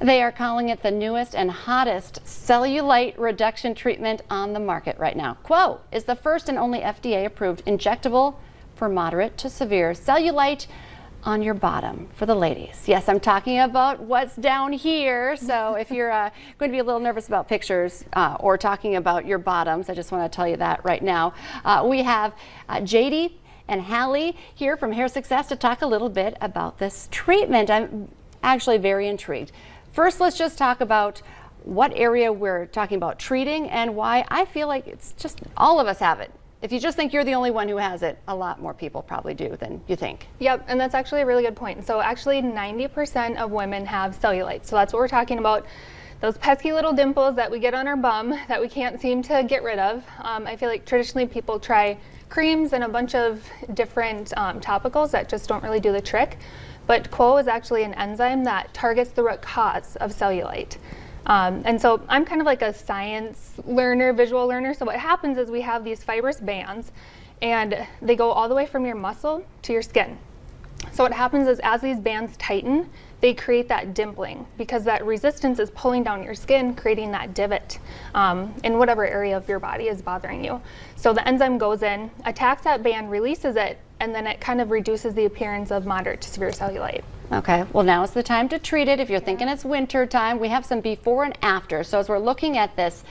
They are calling it the newest and hottest cellulite reduction treatment on the market right now. Quo is the first and only FDA-approved injectable for moderate to severe cellulite on your bottom for the ladies. Yes, I'm talking about what's down here. So if you're going to be a little nervous about pictures or talking about your bottoms, I just want to tell you that right now. We have JD and Hallie here from Hair Success to talk a little bit about this treatment. I'm actually very intrigued. First, let's just talk about what area we're talking about treating and why I feel like it's just all of us have it. If you just think you're the only one who has it, a lot more people probably do than you think. Yep, and that's actually a really good point. So actually 90% of women have cellulite. So that's what we're talking about. Those pesky little dimples that we get on our bum that we can't seem to get rid of. I feel like traditionally people try creams and a bunch of different topicals that just don't really do the trick. But Quo is actually an enzyme that targets the root cause of cellulite. And so I'm kind of like a science learner, visual learner. So what happens is we have these fibrous bands and they go all the way from your muscle to your skin. So what happens is as these bands tighten, they create that dimpling because that resistance is pulling down your skin, creating that divot in whatever area of your body is bothering you. So the enzyme goes in, attacks that band, releases it, and then it kind of reduces the appearance of moderate to severe cellulite. Okay, well now is the time to treat it. If you're thinking it's winter time, we have some before and after. So as we're looking at this,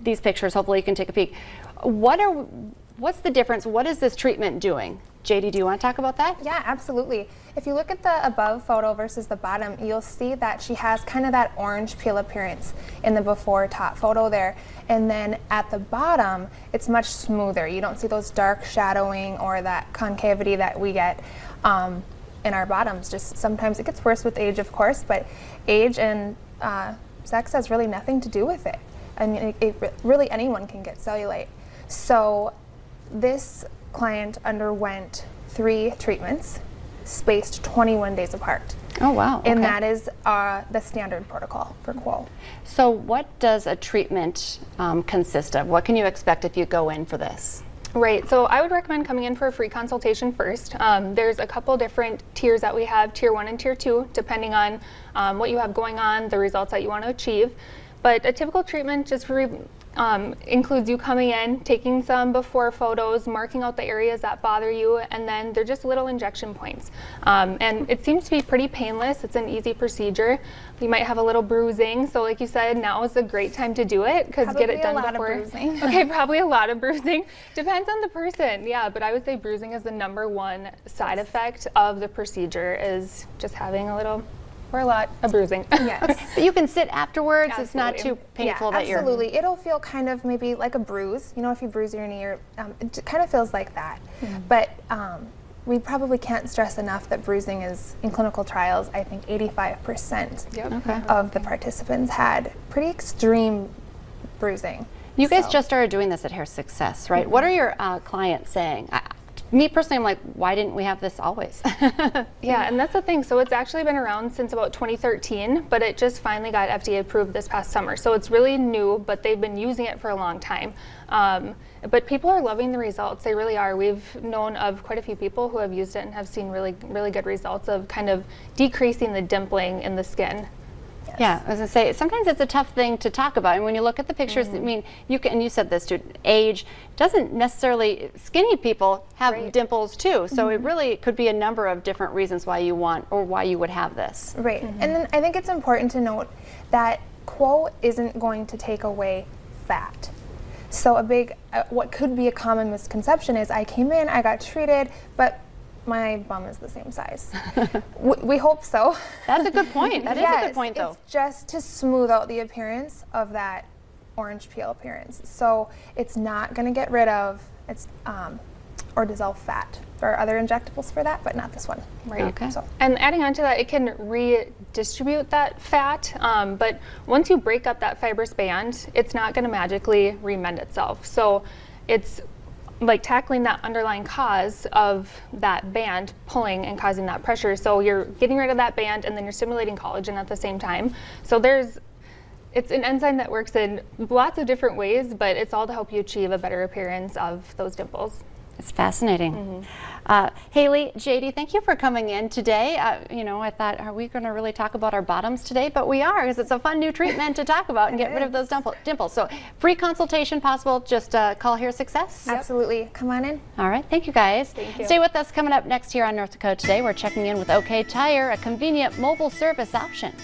these pictures, hopefully you can take a peek. What's the difference? What is this treatment doing? JD, do you want to talk about that? Yeah, absolutely. If you look at the above photo versus the bottom, you'll see that she has kind of that orange peel appearance in the before top photo there. And then at the bottom, it's much smoother. You don't see those dark shadowing or that concavity that we get in our bottoms. Just sometimes it gets worse with age, of course, but age and sex has really nothing to do with it. I mean, really anyone can get cellulite. So this client underwent 3 treatments spaced 21 days apart. Oh wow. Okay. And that is the standard protocol for Quo. So what does a treatment consist of? What can you expect if you go in for this? Right, so I would recommend coming in for a free consultation first. There's a couple different tiers that we have, tier 1 and tier 2, depending on what you have going on, the results that you want to achieve. But a typical treatment just includes you coming in, taking some before photos, marking out the areas that bother you, and then they're just little injection points. And it seems to be pretty painless. It's an easy procedure. You might have a little bruising, so like you said, now is a great time to do it because get it done before. Of bruising. Okay, probably a lot of bruising. Depends on the person, yeah, but I would say bruising is the #1 side effect of the procedure is just having a little or a lot of bruising. Yes. But you can sit afterwards. Absolutely. It's not too painful that you're... Absolutely. It'll feel kind of maybe like a bruise. You know, if you bruise your knee, or, it kind of feels like that. But we probably can't stress enough that bruising is, in clinical trials, I think 85% of the participants had pretty extreme bruising. You guys just started doing this at Hair Success, right? What are your clients saying? Me personally, I'm like, why didn't we have this always? Yeah, and that's the thing. So it's actually been around since about 2013, but it just finally got FDA approved this past summer. So it's really new, but they've been using it for a long time. But people are loving the results. They really are. We've known of quite a few people who have used it and have seen really, really good results of kind of decreasing the dimpling in the skin. Yes. Yeah, I was gonna say, sometimes it's a tough thing to talk about. And when you look at the pictures, I mean, you can, and you said this too, age doesn't necessarily, skinny people have dimples too. So it really could be a number of different reasons why you want, or why you would have this. Right, and then I think it's important to note that Quo isn't going to take away fat. So a big, what could be a common misconception is I came in, I got treated, but my bum is the same size. We hope so. That's a good point. That is a good point, though. It's just to smooth out the appearance of that orange peel appearance. So it's not going to get rid of or dissolve fat. There are other injectables for that, but not this one. Right. Okay. So. And adding on to that, it can redistribute that fat, but once you break up that fibrous band, it's not going to magically remend itself. So it's like tackling that underlying cause of that band pulling and causing that pressure. So you're getting rid of that band and then you're stimulating collagen at the same time. So it's an enzyme that works in lots of different ways, but it's all to help you achieve a better appearance of those dimples. It's fascinating. Haley, JD, thank you for coming in today. You know, I thought, are we going to really talk about our bottoms today? But we are, because it's a fun new treatment to talk about and get rid of those dimples. So free consultation possible. Just call Here Success. Absolutely. Come on in. All right. Thank you, guys. Thank you. Stay with us. Coming up next here on North Dakota Today, we're checking in with OK Tire, a convenient mobile service option.